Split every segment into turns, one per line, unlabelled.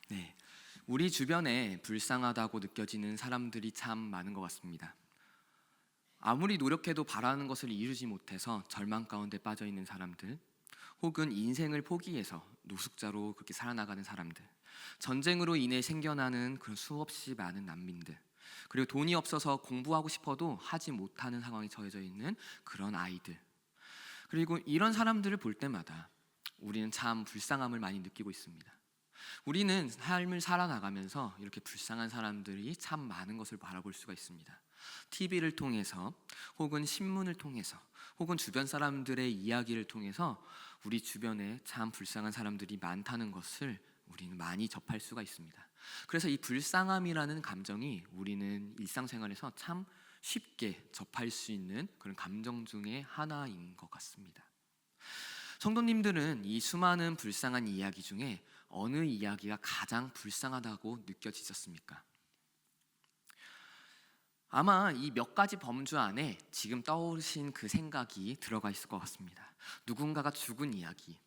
네, 우리 주변에 불쌍하다고 느껴지는 사람들이 참 많은 것 같습니다. 아무리 노력해도 바라는 것을 이루지 못해서 절망 가운데 빠져 있는 사람들, 혹은 인생을 포기해서 노숙자로 그렇게 살아나가는 사람들, 전쟁으로 인해 생겨나는 그런 수없이 많은 난민들, 그리고 돈이 없어서 공부하고 싶어도 하지 못하는 상황에 처해져 있는 그런 아이들, 그리고 이런 사람들을 볼 때마다 우리는 참 불쌍함을 많이 느끼고 있습니다. 우리는 삶을 살아나가면서 이렇게 불쌍한 사람들이 참 많은 것을 바라볼 수가 있습니다. TV를 통해서, 혹은 신문을 통해서, 혹은 주변 사람들의 이야기를 통해서 우리 주변에 참 불쌍한 사람들이 많다는 것을 우리는 많이 접할 수가 있습니다. 그래서 이 불쌍함이라는 감정이 우리는 일상생활에서 참 쉽게 접할 수 있는 그런 감정 중에 하나인 것 같습니다. 성도님들은 이 수많은 불쌍한 이야기 중에 어느 이야기가 가장 불쌍하다고 느껴지셨습니까? 아마 이 몇 가지 범주 안에 지금 떠오르신 그 생각이 들어가 있을 것 같습니다. 누군가가 죽은 이야기,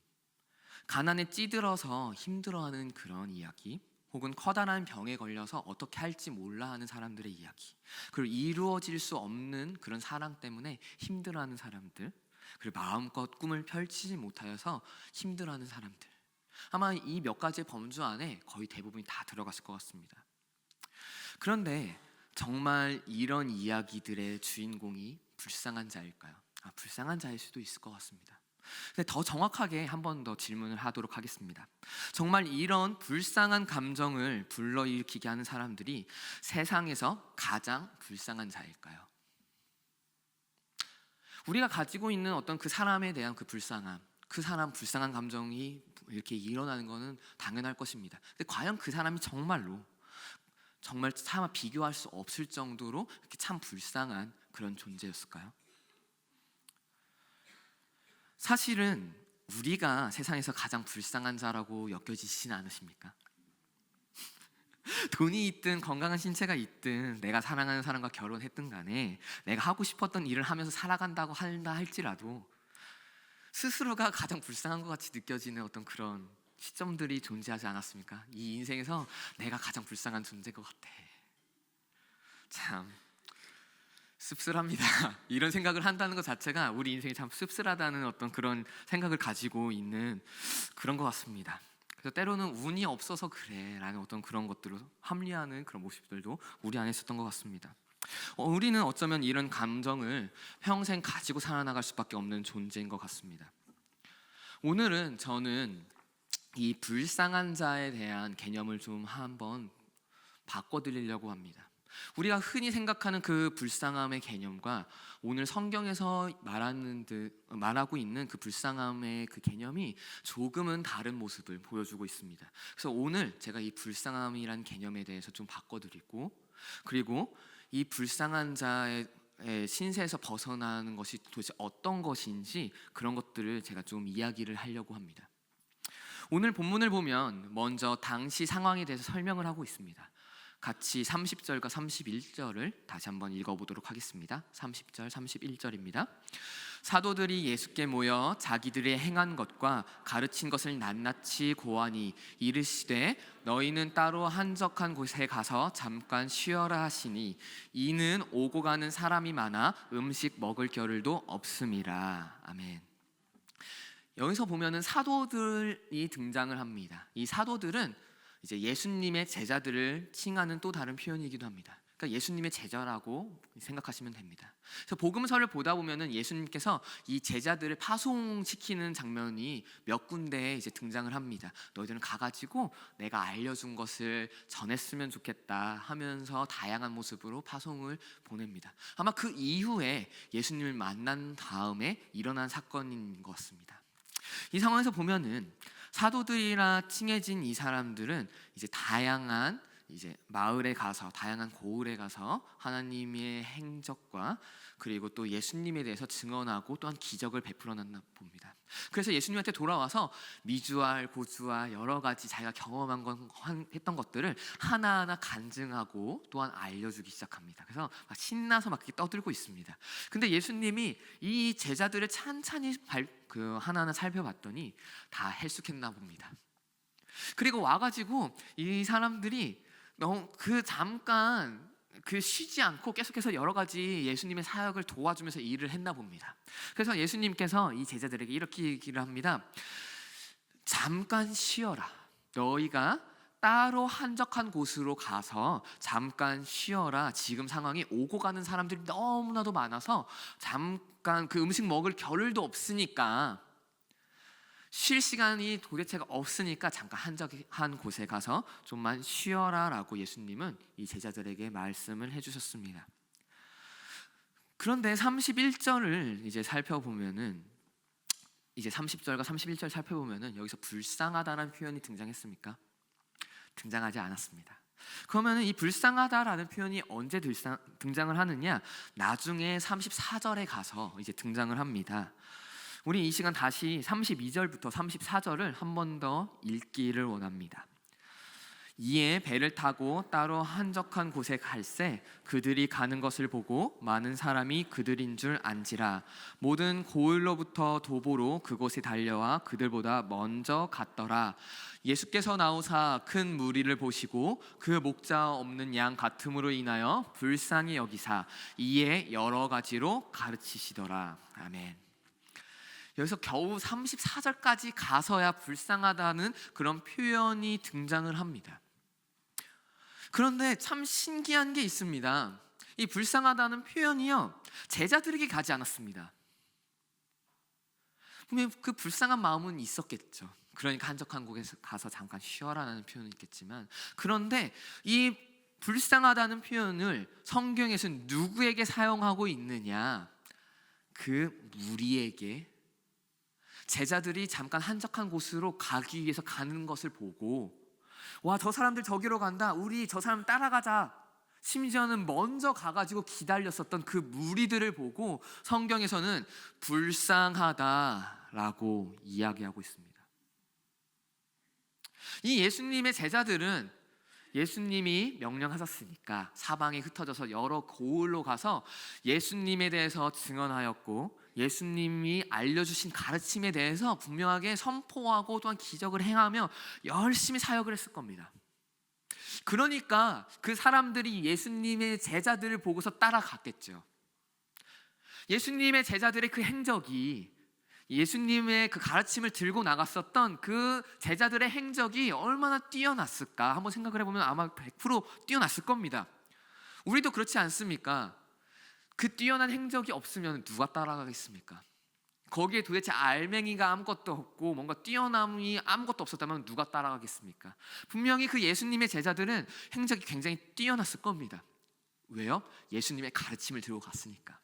가난에 찌들어서 힘들어하는 그런 이야기, 혹은 커다란 병에 걸려서 어떻게 할지 몰라 하는 사람들의 이야기, 그리고 이루어질 수 없는 그런 사랑 때문에 힘들어하는 사람들, 그리고 마음껏 꿈을 펼치지 못하여서 힘들어하는 사람들, 아마 이 몇 가지의 범주 안에 거의 대부분이 다 들어갔을 것 같습니다. 그런데 정말 이런 이야기들의 주인공이 불쌍한 자일까요? 불쌍한 자일 수도 있을 것 같습니다. 근데 더 정확하게 한 번 더 질문을 하도록 하겠습니다. 정말 이런 불쌍한 감정을 불러일으키게 하는 사람들이 세상에서 가장 불쌍한 자일까요? 우리가 가지고 있는 어떤 그 사람에 대한 그 불쌍함, 그 사람 불쌍한 감정이 이렇게 일어나는 것은 당연할 것입니다. 근데 과연 그 사람이 정말 차마 비교할 수 없을 정도로 이렇게 참 불쌍한 그런 존재였을까요? 사실은 우리가 세상에서 가장 불쌍한 자라고 여겨지시진 않으십니까? 돈이 있든 건강한 신체가 있든 내가 사랑하는 사람과 결혼했든 간에 내가 하고 싶었던 일을 하면서 살아간다고 한다 할지라도 스스로가 가장 불쌍한 것 같이 느껴지는 어떤 그런 시점들이 존재하지 않았습니까? 이 인생에서 내가 가장 불쌍한 존재인 것 같아. 참 씁쓸합니다. 이런 생각을 한다는 것 자체가 우리 인생이 참 씁쓸하다는 어떤 그런 생각을 가지고 있는 그런 것 같습니다. 그래서 때로는 운이 없어서 그래 라는 어떤 그런 것들을 합리화하는 그런 모습들도 우리 안에 있었던 것 같습니다. 우리는 어쩌면 이런 감정을 평생 가지고 살아나갈 수밖에 없는 존재인 것 같습니다. 오늘은 저는 이 불쌍한 자에 대한 개념을 좀 한번 바꿔드리려고 합니다. 우리가 흔히 생각하는 그 불쌍함의 개념과 오늘 성경에서 말하고 있는 그 불쌍함의 그 개념이 조금은 다른 모습을 보여주고 있습니다. 그래서 오늘 제가 이 불쌍함이란 개념에 대해서 좀 바꿔드리고, 그리고 이 불쌍한 자의 신세에서 벗어나는 것이 도대체 어떤 것인지 그런 것들을 제가 좀 이야기를 하려고 합니다. 오늘 본문을 보면 먼저 당시 상황에 대해서 설명을 하고 있습니다. 같이 30절과 31절을 다시 한번 읽어보도록 하겠습니다. 30절, 31절입니다. 사도들이 예수께 모여 자기들의 행한 것과 가르친 것을 낱낱이 고하니 이르시되 너희는 따로 한적한 곳에 가서 잠깐 쉬어라 하시니 이는 오고 가는 사람이 많아 음식 먹을 겨를도 없음이라. 아멘. 여기서 보면은 사도들이 등장을 합니다. 이 사도들은 이제 예수님의 제자들을 칭하는 또 다른 표현이기도 합니다. 그러니까 예수님의 제자라고 생각하시면 됩니다. 그래서 복음서를 보다 보면은 예수님께서 이 제자들을 파송시키는 장면이 몇 군데에 이제 등장을 합니다. 너희들은 가가지고 내가 알려준 것을 전했으면 좋겠다 하면서 다양한 모습으로 파송을 보냅니다. 아마 그 이후에 예수님을 만난 다음에 일어난 사건인 것 같습니다. 이 상황에서 보면은 사도들이라 칭해진 이 사람들은 이제 다양한 마을에 가서, 다양한 고을에 가서 하나님의 행적과 그리고 또 예수님에 대해서 증언하고 또한 기적을 베풀어놨나 봅니다. 그래서 예수님한테 돌아와서 미주알, 고주알 여러 가지 자기가 했던 것들을 하나하나 간증하고 또한 알려주기 시작합니다. 그래서 막 신나서 막 이렇게 떠들고 있습니다. 근데 예수님이 이 제자들을 찬찬히 하나하나 살펴봤더니 다 헬쑥했나 봅니다. 그리고 와가지고 이 사람들이 너무 잠깐 쉬지 않고 계속해서 여러 가지 예수님의 사역을 도와주면서 일을 했나 봅니다. 그래서 예수님께서 이 제자들에게 이렇게 얘기를 합니다. 잠깐 쉬어라. 너희가 따로 한적한 곳으로 가서 잠깐 쉬어라. 지금 상황이 오고 가는 사람들이 너무나도 많아서 잠깐 그 음식 먹을 겨를도 없으니까, 쉴 시간이 도대체가 없으니까 잠깐 한적한 곳에 가서 좀만 쉬어라 라고 예수님은 이 제자들에게 말씀을 해주셨습니다. 그런데 31절을 이제 살펴보면은, 이제 30절과 31절 살펴보면은 여기서 불쌍하다라는 표현이 등장했습니까? 등장하지 않았습니다. 그러면 이 불쌍하다라는 표현이 언제 등장을 하느냐? 나중에 34절에 가서 이제 등장을 합니다. 우리 이 시간 다시 32절부터 34절을 한 번 더 읽기를 원합니다. 이에 배를 타고 따로 한적한 곳에 갈새 그들이 가는 것을 보고 많은 사람이 그들인 줄 안지라. 모든 고을로부터 도보로 그곳에 달려와 그들보다 먼저 갔더라. 예수께서 나오사 큰 무리를 보시고 그 목자 없는 양 같음으로 인하여 불쌍히 여기사 이에 여러 가지로 가르치시더라. 아멘. 여기서 겨우 34절까지 가서야 불쌍하다는 그런 표현이 등장을 합니다. 그런데 참 신기한 게 있습니다. 이 불쌍하다는 표현이요, 제자들에게 가지 않았습니다. 분명히 그 불쌍한 마음은 있었겠죠. 그러니까 한적한 곳에 가서 잠깐 쉬어라는 표현은 있겠지만, 그런데 이 불쌍하다는 표현을 성경에서 누구에게 사용하고 있느냐? 그 무리에게, 제자들이 잠깐 한적한 곳으로 가기 위해서 가는 것을 보고, 와, 저 사람들 저기로 간다, 우리 저 사람 따라가자, 심지어는 먼저 가가지고 기다렸었던 그 무리들을 보고 성경에서는 불쌍하다라고 이야기하고 있습니다. 이 예수님의 제자들은 예수님이 명령하셨으니까 사방에 흩어져서 여러 고을로 가서 예수님에 대해서 증언하였고, 예수님이 알려주신 가르침에 대해서 분명하게 선포하고 또한 기적을 행하며 열심히 사역을 했을 겁니다. 그러니까 그 사람들이 예수님의 제자들을 보고서 따라갔겠죠. 예수님의 제자들의 그 행적이, 예수님의 그 가르침을 들고 나갔었던 그 제자들의 행적이 얼마나 뛰어났을까 한번 생각을 해보면 아마 100% 뛰어났을 겁니다. 우리도 그렇지 않습니까? 그 뛰어난 행적이 없으면 누가 따라가겠습니까? 거기에 도대체 알맹이가 아무것도 없고 뭔가 뛰어남이 아무것도 없었다면 누가 따라가겠습니까? 분명히 그 예수님의 제자들은 행적이 굉장히 뛰어났을 겁니다. 왜요? 예수님의 가르침을 들고 갔으니까.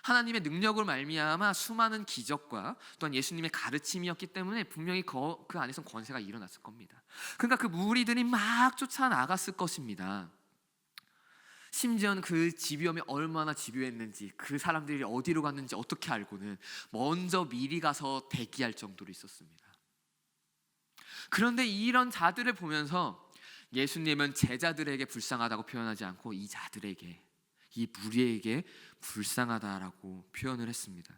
하나님의 능력을 말미암아 수많은 기적과 또한 예수님의 가르침이었기 때문에 분명히 그 안에서 권세가 일어났을 겁니다. 그러니까 그 무리들이 막 쫓아나갔을 것입니다. 심지어는 그 집요함이 얼마나 집요했는지, 그 사람들이 어디로 갔는지 어떻게 알고는 먼저 미리 가서 대기할 정도로 있었습니다. 그런데 이런 자들을 보면서 예수님은 제자들에게 불쌍하다고 표현하지 않고 이 자들에게, 이 무리에게 불쌍하다라고 표현을 했습니다.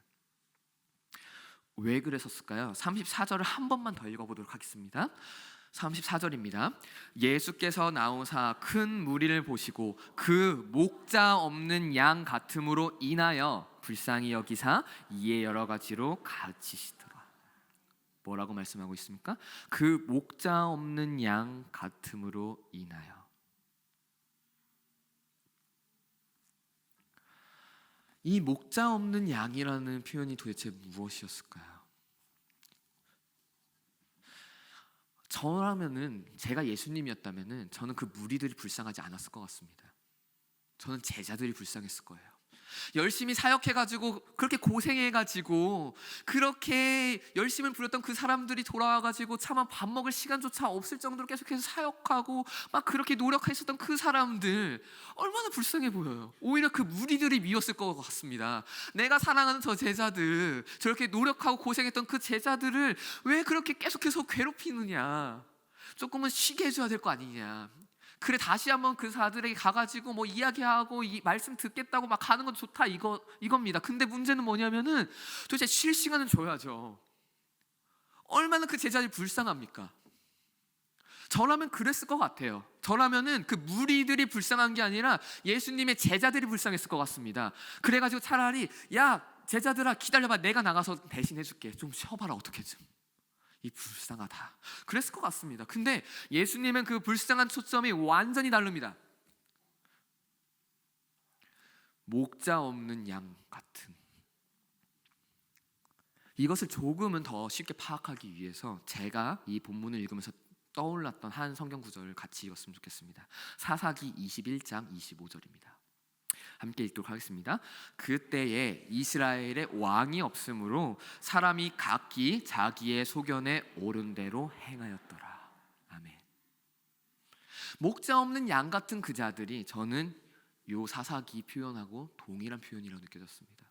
왜 그랬었을까요? 34절을 한 번만 더 읽어보도록 하겠습니다. 34절입니다. 예수께서 나오사 큰 무리를 보시고 그 목자 없는 양 같음으로 인하여 불쌍히 여기사 이에 여러 가지로 가르치시더라. 뭐라고 말씀하고 있습니까? 그 목자 없는 양 같음으로 인하여. 이 목자 없는 양이라는 표현이 도대체 무엇이었을까요? 저라면은, 제가 예수님이었다면은 저는 그 무리들이 불쌍하지 않았을 것 같습니다. 저는 제자들이 불쌍했을 거예요. 열심히 사역해가지고 그렇게 고생해가지고 그렇게 열심을 부렸던 그 사람들이 돌아와가지고 차마 밥 먹을 시간조차 없을 정도로 계속해서 사역하고 막 그렇게 노력했었던 그 사람들 얼마나 불쌍해 보여요. 오히려 그 무리들이 미웠을 것 같습니다. 내가 사랑하는 저 제자들, 저렇게 노력하고 고생했던 그 제자들을 왜 그렇게 계속해서 괴롭히느냐, 조금은 쉬게 해줘야 될 거 아니냐. 그래, 다시 한번 그 사람들에게 가가지고 뭐 이야기하고 이 말씀 듣겠다고 막 가는 건 좋다, 이겁니다. 근데 문제는 뭐냐면은 도대체 쉴 시간은 줘야죠. 얼마나 그 제자들이 불쌍합니까? 저라면 그랬을 것 같아요. 저라면은 그 무리들이 불쌍한 게 아니라 예수님의 제자들이 불쌍했을 것 같습니다. 그래가지고 차라리 야 제자들아 기다려봐, 내가 나가서 대신 해줄게, 좀 쉬어봐라, 어떻게 좀, 이 불쌍하다, 그랬을 것 같습니다. 근데 예수님은 그 불쌍한 초점이 완전히 다릅니다. 목자 없는 양 같은, 이것을 조금은 더 쉽게 파악하기 위해서 제가 이 본문을 읽으면서 떠올랐던 한 성경 구절을 같이 읽었으면 좋겠습니다. 사사기 21장 25절입니다. 함께 읽도록 하겠습니다. 그때에 이스라엘에 왕이 없으므로 사람이 각기 자기의 소견에 옳은 대로 행하였더라. 아멘. 목자 없는 양 같은 그 자들이, 저는 요 사사기 표현하고 동일한 표현이라고 느껴졌습니다.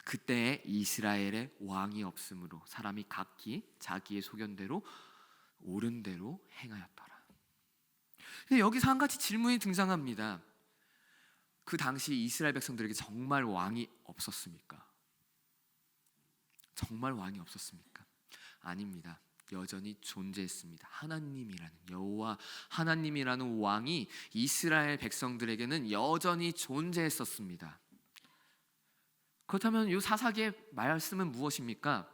그때에 이스라엘에 왕이 없으므로 사람이 각기 자기의 소견대로 옳은 대로 행하였더라. 근데 여기서 한 가지 질문이 등장합니다. 그 당시 이스라엘 백성들에게 정말 왕이 없었습니까? 정말 왕이 없었습니까? 아닙니다. 여전히 존재했습니다. 하나님이라는, 여호와 하나님이라는 왕이 이스라엘 백성들에게는 여전히 존재했었습니다. 그렇다면 이 사사기의 말씀은 무엇입니까?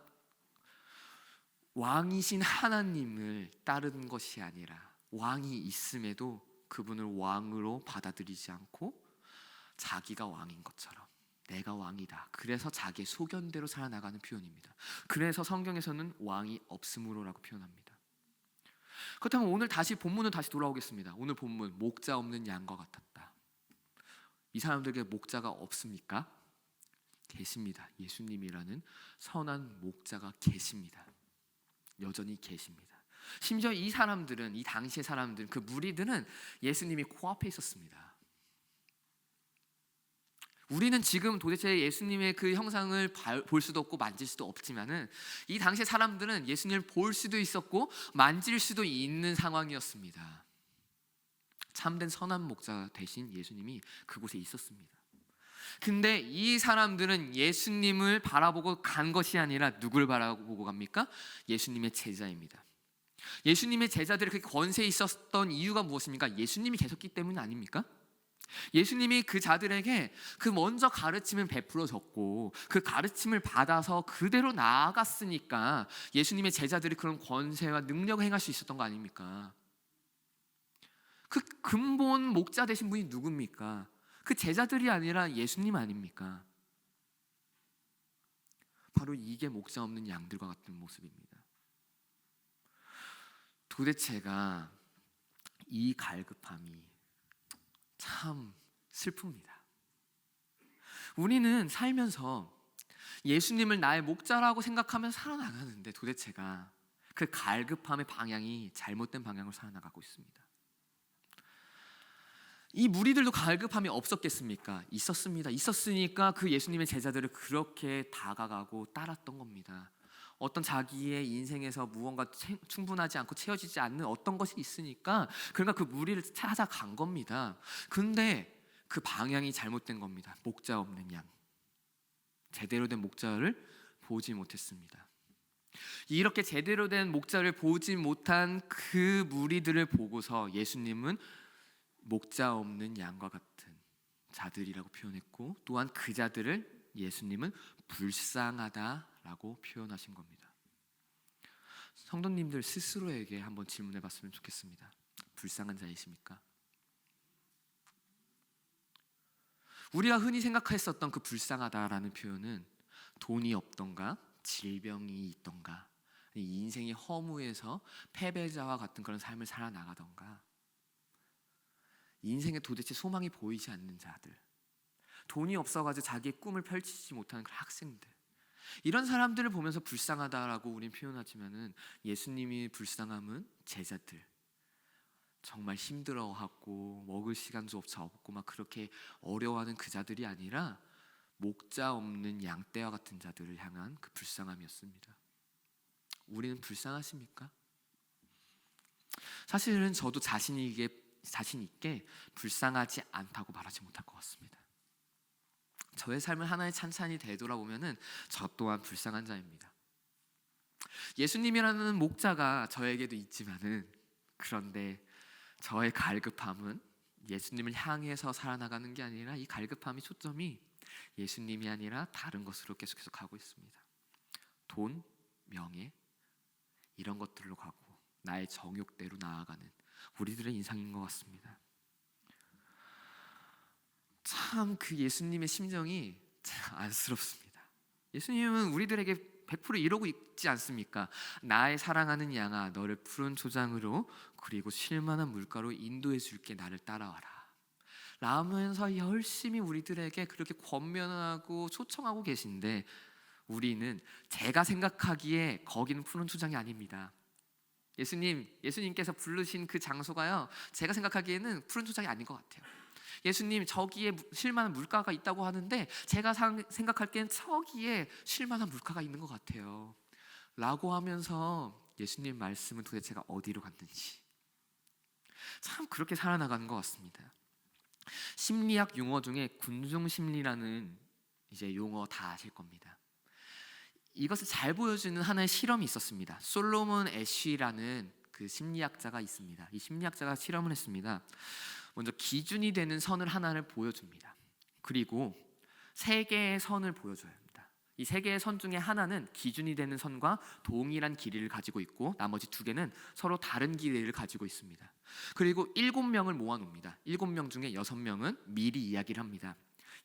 왕이신 하나님을 따르는 것이 아니라 왕이 있음에도 그분을 왕으로 받아들이지 않고 자기가 왕인 것처럼, 내가 왕이다, 그래서 자기의 소견대로 살아나가는 표현입니다. 그래서 성경에서는 왕이 없으므로라고 표현합니다. 그렇다면 오늘 다시 본문은 다시 돌아오겠습니다. 오늘 본문, 목자 없는 양과 같았다. 이 사람들에게 목자가 없습니까? 계십니다. 예수님이라는 선한 목자가 계십니다. 여전히 계십니다. 심지어 이 사람들은, 이 당시의 사람들, 그 무리들은 예수님이 코앞에 있었습니다. 우리는 지금 도대체 예수님의 그 형상을 볼 수도 없고 만질 수도 없지만은, 이 당시의 사람들은 예수님을 볼 수도 있었고 만질 수도 있는 상황이었습니다. 참된 선한 목자 대신 예수님이 그곳에 있었습니다. 근데 이 사람들은 예수님을 바라보고 간 것이 아니라 누굴 바라보고 갑니까? 예수님의 제자입니다. 예수님의 제자들이 그렇게 권세에 있었던 이유가 무엇입니까? 예수님이 계셨기 때문 아닙니까? 예수님이 그 자들에게 그 먼저 가르침을 베풀어 줬고 그 가르침을 받아서 그대로 나아갔으니까 예수님의 제자들이 그런 권세와 능력을 행할 수 있었던 거 아닙니까? 그 근본 목자 되신 분이 누굽니까? 그 제자들이 아니라 예수님 아닙니까? 바로 이게 목자 없는 양들과 같은 모습입니다. 도대체가 이 갈급함이 참 슬픕니다. 우리는 살면서 예수님을 나의 목자라고 생각하면서 살아나가는데 도대체가 그 갈급함의 방향이 잘못된 방향으로 살아나가고 있습니다. 이 무리들도 갈급함이 없었겠습니까? 있었습니다. 있었으니까 그 예수님의 제자들을 그렇게 다가가고 따랐던 겁니다. 어떤 자기의 인생에서 무언가 충분하지 않고 채워지지 않는 어떤 것이 있으니까 그러니까 그 무리를 찾아간 겁니다. 근데 그 방향이 잘못된 겁니다. 목자 없는 양, 제대로 된 목자를 보지 못했습니다. 이렇게 제대로 된 목자를 보지 못한 그 무리들을 보고서 예수님은 목자 없는 양과 같은 자들이라고 표현했고, 또한 그 자들을 예수님은 불쌍하다라고 표현하신 겁니다. 성도님들 스스로에게 한번 질문해 봤으면 좋겠습니다. 불쌍한 자이십니까? 우리가 흔히 생각했었던 그 불쌍하다라는 표현은 돈이 없던가 질병이 있던가 인생이 허무해서 패배자와 같은 그런 삶을 살아나가던가 인생에 도대체 소망이 보이지 않는 자들, 돈이 없어가지고 자기의 꿈을 펼치지 못하는 그런 학생들, 이런 사람들을 보면서 불쌍하다라고 우리는 표현하지만은 예수님이 불쌍함은 제자들, 정말 힘들어하고 먹을 시간도 없고 막 그렇게 어려워하는 그 자들이 아니라 목자 없는 양떼와 같은 자들을 향한 그 불쌍함이었습니다. 우리는 불쌍하십니까? 사실은 저도 자신 있게 불쌍하지 않다고 말하지 못할 것 같습니다. 저의 삶을 하나의 찬찬히 되돌아보면은 저 또한 불쌍한 자입니다. 예수님이라는 목자가 저에게도 있지만은, 그런데 저의 갈급함은 예수님을 향해서 살아나가는 게 아니라, 이 갈급함이 초점이 예수님이 아니라 다른 것으로 계속해서 가고 있습니다. 돈, 명예, 이런 것들로 가고 나의 정욕대로 나아가는 우리들의 인상인 것 같습니다. 참 그 예수님의 심정이 참 안쓰럽습니다. 예수님은 우리들에게 100% 이러고 있지 않습니까? 나의 사랑하는 양아, 너를 푸른 초장으로 그리고 쉴만한 물가로 인도해 줄게, 나를 따라와라 라면서 열심히 우리들에게 그렇게 권면하고 초청하고 계신데, 우리는 제가 생각하기에 거기는 푸른 초장이 아닙니다. 예수님께서 부르신 그 장소가요, 제가 생각하기에는 푸른 초장이 아닌 것 같아요. 예수님, 저기에 쉴만한 물가가 있다고 하는데 제가 생각할 때는 저기에 쉴만한 물가가 있는 것 같아요 라고 하면서 예수님 말씀은 도대체 제가 어디로 갔는지 참 그렇게 살아나가는 것 같습니다. 심리학 용어 중에 군중심리라는 이제 용어 다 아실 겁니다. 이것을 잘 보여주는 하나의 실험이 있었습니다. 솔로몬 애쉬라는 그 심리학자가 있습니다. 이 심리학자가 실험을 했습니다. 먼저 기준이 되는 선을 하나를 보여줍니다. 그리고 세 개의 선을 보여줘야 합니다. 이 세 개의 선 중에 하나는 기준이 되는 선과 동일한 길이를 가지고 있고, 나머지 두 개는 서로 다른 길이를 가지고 있습니다. 그리고 7명을 모아놓습니다. 7명 중에 6명은 미리 이야기를 합니다.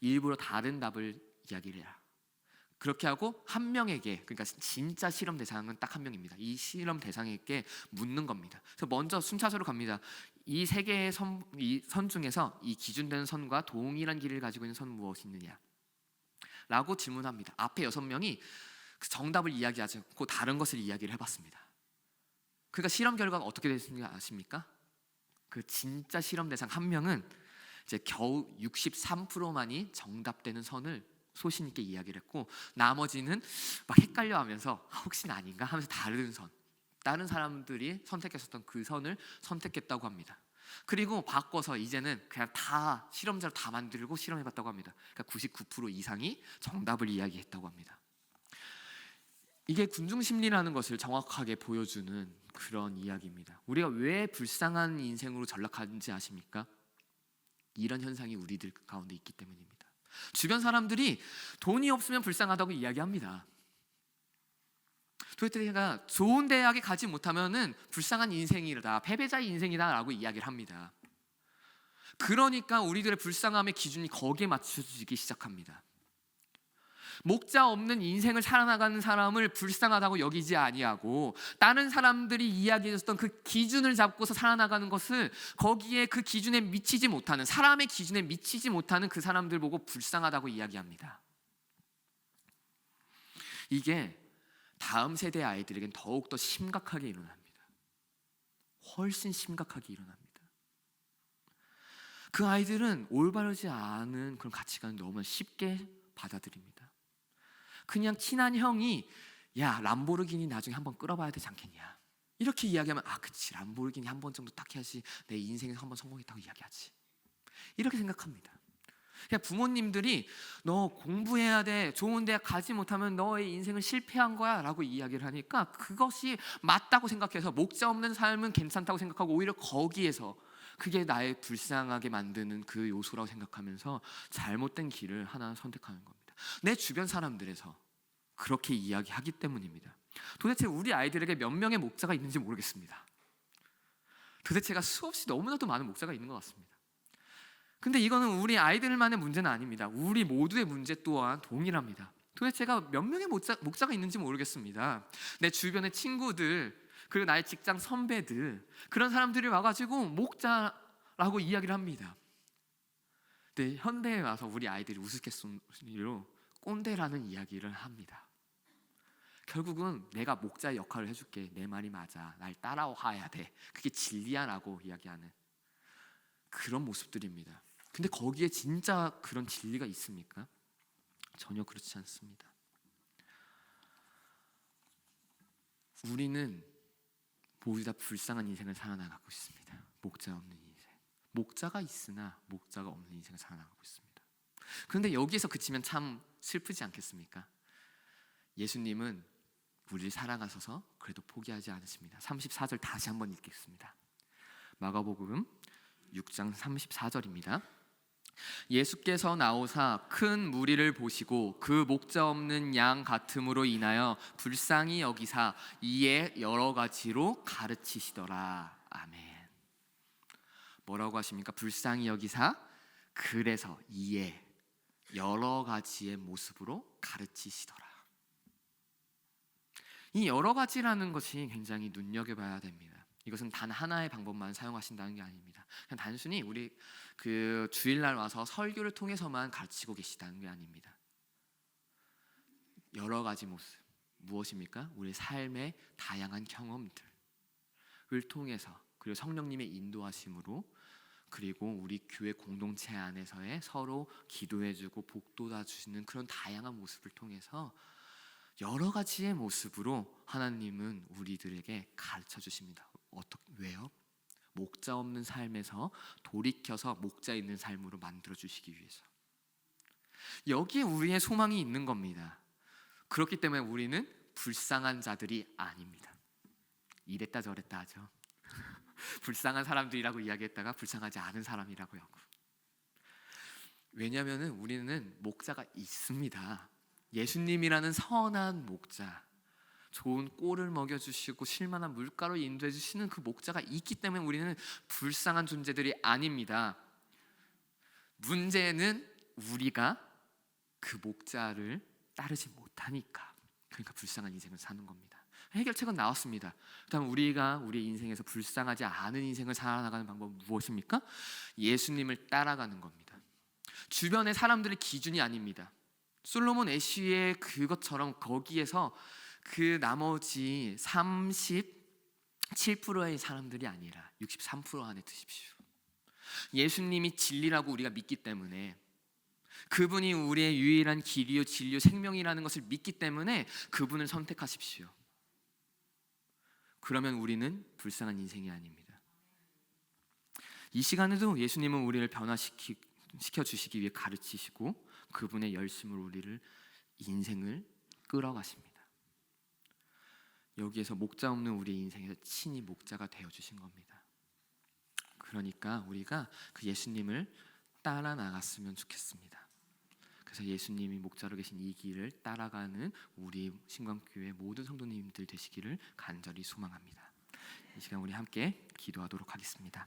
일부러 다른 답을 이야기를 해라. 그렇게 하고 한 명에게, 그러니까 진짜 실험 대상은 딱 한 명입니다. 이 실험 대상에게 묻는 겁니다. 그래서 먼저 순차적으로 갑니다. 이 세 개의 선 중에서 이 기준되는 선과 동일한 길이를 가지고 있는 선은 무엇이 있느냐 라고 질문합니다. 앞에 6명이 그 정답을 이야기하지 않고 다른 것을 이야기를 해봤습니다. 그러니까 실험 결과가 어떻게 됐는지 아십니까? 그 진짜 실험 대상 한 명은 이제 겨우 63%만이 정답되는 선을 소신 있게 이야기를 했고, 나머지는 막 헷갈려하면서 혹시나 아닌가 하면서 다른 사람들이 선택했었던 그 선을 선택했다고 합니다. 그리고 바꿔서 이제는 그냥 다 실험자를 다 만들고 실험해봤다고 합니다. 그러니까 99% 이상이 정답을 이야기했다고 합니다. 이게 군중심리라는 것을 정확하게 보여주는 그런 이야기입니다. 우리가 왜 불쌍한 인생으로 전락하는지 아십니까? 이런 현상이 우리들 가운데 있기 때문입니다. 주변 사람들이 돈이 없으면 불쌍하다고 이야기합니다. 도대체 내가 좋은 대학에 가지 못하면은 불쌍한 인생이다, 패배자의 인생이다 라고 이야기를 합니다. 그러니까 우리들의 불쌍함의 기준이 거기에 맞춰지기 시작합니다. 목자 없는 인생을 살아나가는 사람을 불쌍하다고 여기지 아니하고, 다른 사람들이 이야기해줬던 그 기준을 잡고서 살아나가는 것을, 거기에 그 기준에 미치지 못하는, 사람의 기준에 미치지 못하는 그 사람들 보고 불쌍하다고 이야기합니다. 이게 다음 세대 아이들에겐 더욱더 심각하게 일어납니다. 훨씬 심각하게 일어납니다. 그 아이들은 올바르지 않은 그런 가치관을 너무 쉽게 받아들입니다. 그냥 친한 형이 야, 람보르기니 나중에 한번 끌어봐야 되지 않겠냐 이렇게 이야기하면, 아 그치, 람보르기니 한 번 정도 딱 해야지 내 인생에서 한 번 성공했다고 이야기하지, 이렇게 생각합니다. 그냥 부모님들이 너 공부해야 돼, 좋은 대학 가지 못하면 너의 인생은 실패한 거야 라고 이야기를 하니까 그것이 맞다고 생각해서 목자 없는 삶은 괜찮다고 생각하고, 오히려 거기에서 그게 나의 불쌍하게 만드는 그 요소라고 생각하면서 잘못된 길을 하나 선택하는 겁니다. 내 주변 사람들에서 그렇게 이야기하기 때문입니다. 도대체 우리 아이들에게 몇 명의 목자가 있는지 모르겠습니다. 도대체가 수없이 너무나도 많은 목자가 있는 것 같습니다. 근데 이거는 우리 아이들만의 문제는 아닙니다. 우리 모두의 문제 또한 동일합니다. 도대체가 몇 명의 목자가 있는지 모르겠습니다. 내 주변의 친구들, 그리고 나의 직장 선배들, 그런 사람들이 와가지고 목자라고 이야기를 합니다. 근데 현대에 와서 우리 아이들이 우스갯소리로 꼰대라는 이야기를 합니다. 결국은 내가 목자의 역할을 해줄게, 내 말이 맞아, 날 따라와야 돼, 그게 진리야 라고 이야기하는 그런 모습들입니다. 근데 거기에 진짜 그런 진리가 있습니까? 전혀 그렇지 않습니다. 우리는 모두 다 불쌍한 인생을 살아나가고 있습니다. 목자 없는 인생, 목자가 있으나 목자가 없는 인생을 살아나가고 있습니다. 그런데 여기에서 그치면 참 슬프지 않겠습니까? 예수님은 우리를 사랑하셔서 그래도 포기하지 않으십니다. 34절 다시 한번 읽겠습니다. 마가복음 6장 34절입니다. 예수께서 나오사 큰 무리를 보시고 그 목자 없는 양 같음으로 인하여 불쌍히 여기사 이에 여러 가지로 가르치시더라. 아멘. 뭐라고 하십니까? 불쌍히 여기사 그래서 이에 여러 가지의 모습으로 가르치시더라. 이 여러 가지라는 것이 굉장히 눈여겨봐야 됩니다. 이것은 단 하나의 방법만 사용하신다는 게 아닙니다. 그냥 단순히 우리 그 주일날 와서 설교를 통해서만 가르치고 계시다는 게 아닙니다. 여러 가지 모습, 무엇입니까? 우리 삶의 다양한 경험들을 통해서, 그리고 성령님의 인도하심으로, 그리고 우리 교회 공동체 안에서의 서로 기도해주고 복돋아주시는 그런 다양한 모습을 통해서 여러 가지의 모습으로 하나님은 우리들에게 가르쳐 주십니다. 왜요? 목자 없는 삶에서 돌이켜서 목자 있는 삶으로 만들어 주시기 위해서. 여기에 우리의 소망이 있는 겁니다. 그렇기 때문에 우리는 불쌍한 자들이 아닙니다. 이랬다 저랬다 하죠. 불쌍한 사람들이라고 이야기했다가 불쌍하지 않은 사람이라고 하고. 왜냐하면 우리는 목자가 있습니다. 예수님이라는 선한 목자, 좋은 꼴을 먹여주시고 쉴만한 물가로 인도해주시는 그 목자가 있기 때문에 우리는 불쌍한 존재들이 아닙니다. 문제는 우리가 그 목자를 따르지 못하니까, 그러니까 불쌍한 인생을 사는 겁니다. 해결책은 나왔습니다. 그다음 우리가 우리 인생에서 불쌍하지 않은 인생을 살아나가는 방법은 무엇입니까? 예수님을 따라가는 겁니다. 주변의 사람들의 기준이 아닙니다. 솔로몬 애쉬의 그것처럼 거기에서 그 나머지 37%의 사람들이 아니라 63% 안에 두십시오. 예수님이 진리라고 우리가 믿기 때문에, 그분이 우리의 유일한 길이요 진리요 생명이라는 것을 믿기 때문에 그분을 선택하십시오. 그러면 우리는 불쌍한 인생이 아닙니다. 이 시간에도 예수님은 우리를 변화시켜 주시기 위해 가르치시고 그분의 열심으로 우리를 인생을 끌어가십니다. 여기에서 목자 없는 우리 인생에서 친히 목자가 되어 주신 겁니다. 그러니까 우리가 그 예수님을 따라 나갔으면 좋겠습니다. 그래서 예수님이 목자로 계신 이 길을 따라가는 우리 신광교회 모든 성도님들 되시기를 간절히 소망합니다. 이 시간 우리 함께 기도하도록 하겠습니다.